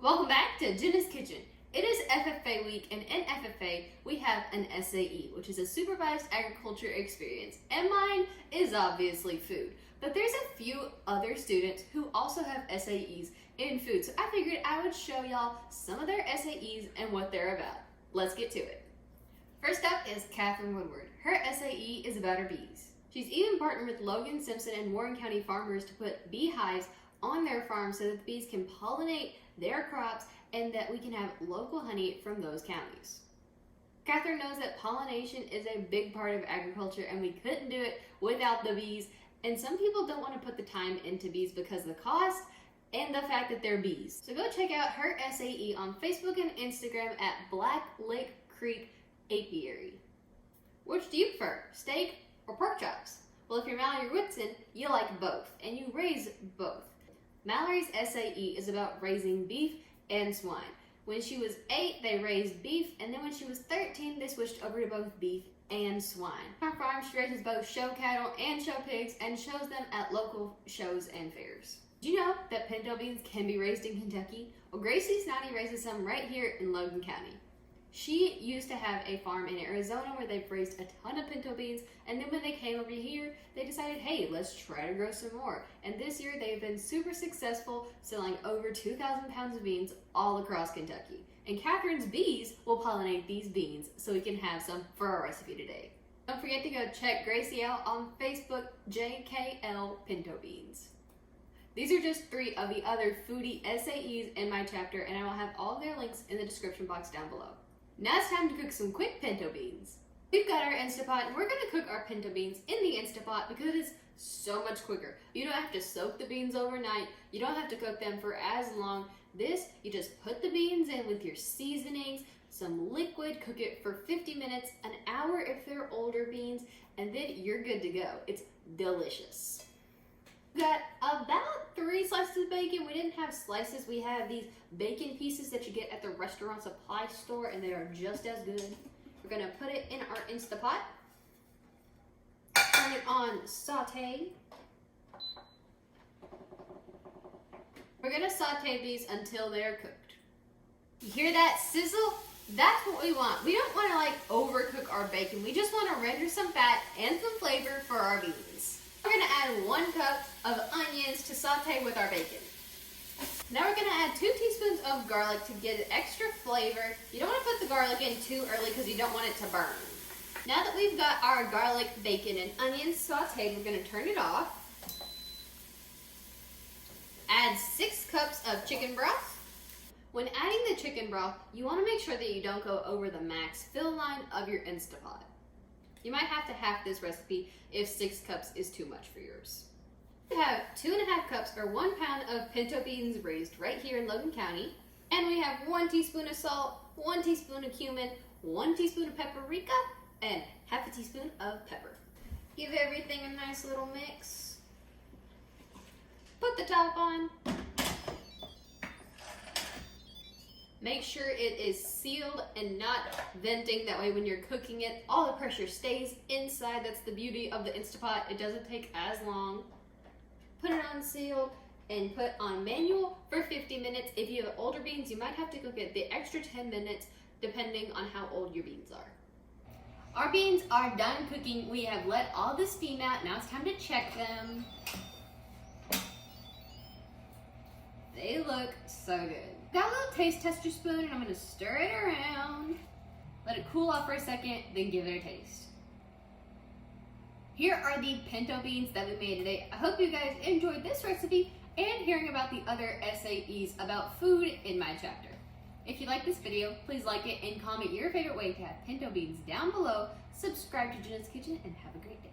Welcome back to Jenna's Kitchen. It is FFA week, and in FFA we have an SAE, which is a supervised agriculture experience, and mine is obviously food. But there's a few other students who also have SAEs in food, so I figured I would show y'all some of their SAEs and what they're about. Let's get to it. First up is Kathrine Woodward. Her SAE is about her bees. She's even partnered with Logan Simpson and Warren County farmers to put beehives on their farm so that the bees can pollinate their crops and that we can have local honey from those counties. Kathrine knows that pollination is a big part of agriculture and we couldn't do it without the bees, and some people don't want to put the time into bees because of the cost and the fact that they're bees. So go check out her SAE on Facebook and Instagram at Black Lake Creek Apiary. Which do you prefer, steak or pork chops? Well, if you're Mallory Whitson, you like both and you raise both. Mallory's SAE is about raising beef and swine. When she was 8, they raised beef, and then when she was 13, they switched over to both beef and swine. Her farm, she raises both show cattle and show pigs and shows them at local shows and fairs. Did you know that pinto beans can be raised in Kentucky? Well, Gracie's nanny raises some right here in Logan County. She used to have a farm in Arizona where they've raised a ton of pinto beans, and then when they came over here, they decided, hey, let's try to grow some more. And this year, they've been super successful, selling over 2,000 pounds of beans all across Kentucky. And Kathrine's bees will pollinate these beans so we can have some for our recipe today. Don't forget to go check Gracie out on Facebook, JKL Pinto Beans. These are just 3 of the other foodie SAEs in my chapter, and I will have all their links in the description box down below. Now it's time to cook some quick pinto beans. We've got our Instapot, and we're going to cook our pinto beans in the Instapot because it is so much quicker. You don't have to soak the beans overnight. You don't have to cook them for as long. This, you just put the beans in with your seasonings, some liquid, cook it for 50 minutes, an hour if they're older beans, and then you're good to go. It's delicious. We got about 3 slices of bacon. We didn't have slices. We have these bacon pieces that you get at the restaurant supply store, and they are just as good. We're going to put it in our Instapot. Turn it on saute. We're going to saute these until they're cooked. You hear that sizzle? That's what we want. We don't want to overcook our bacon. We just want to render some fat and some flavor for our beans. We're going to add 1 cup of onions to saute with our bacon. Now we're going to add 2 teaspoons of garlic to get extra flavor. You don't want to put the garlic in too early because you don't want it to burn. Now that we've got our garlic, bacon, and onions sauteed, we're going to turn it off. Add 6 cups of chicken broth. When adding the chicken broth, you want to make sure that you don't go over the max fill line of your Instapot. You might have to half this recipe if 6 cups is too much for yours. We have 2.5 cups or 1 pound of pinto beans raised right here in Logan County. And we have 1 teaspoon of salt, 1 teaspoon of cumin, 1 teaspoon of paprika, and half a teaspoon of pepper. Give everything a nice little mix. Put the top on. Make sure it is sealed and not venting. That way when you're cooking it, all the pressure stays inside. That's the beauty of the Instapot. It doesn't take as long. Put it on sealed and put on manual for 50 minutes. If you have older beans, you might have to cook it the extra 10 minutes depending on how old your beans are. Our beans are done cooking. We have let all the steam out. Now it's time to check them. They look so good. Got a little taste tester spoon, and I'm going to stir it around. Let it cool off for a second, then give it a taste. Here are the pinto beans that we made today. I hope you guys enjoyed this recipe and hearing about the other SAEs about food in my chapter. If you like this video, please like it and comment your favorite way to have pinto beans down below. Subscribe to Jenna's Kitchen and have a great day.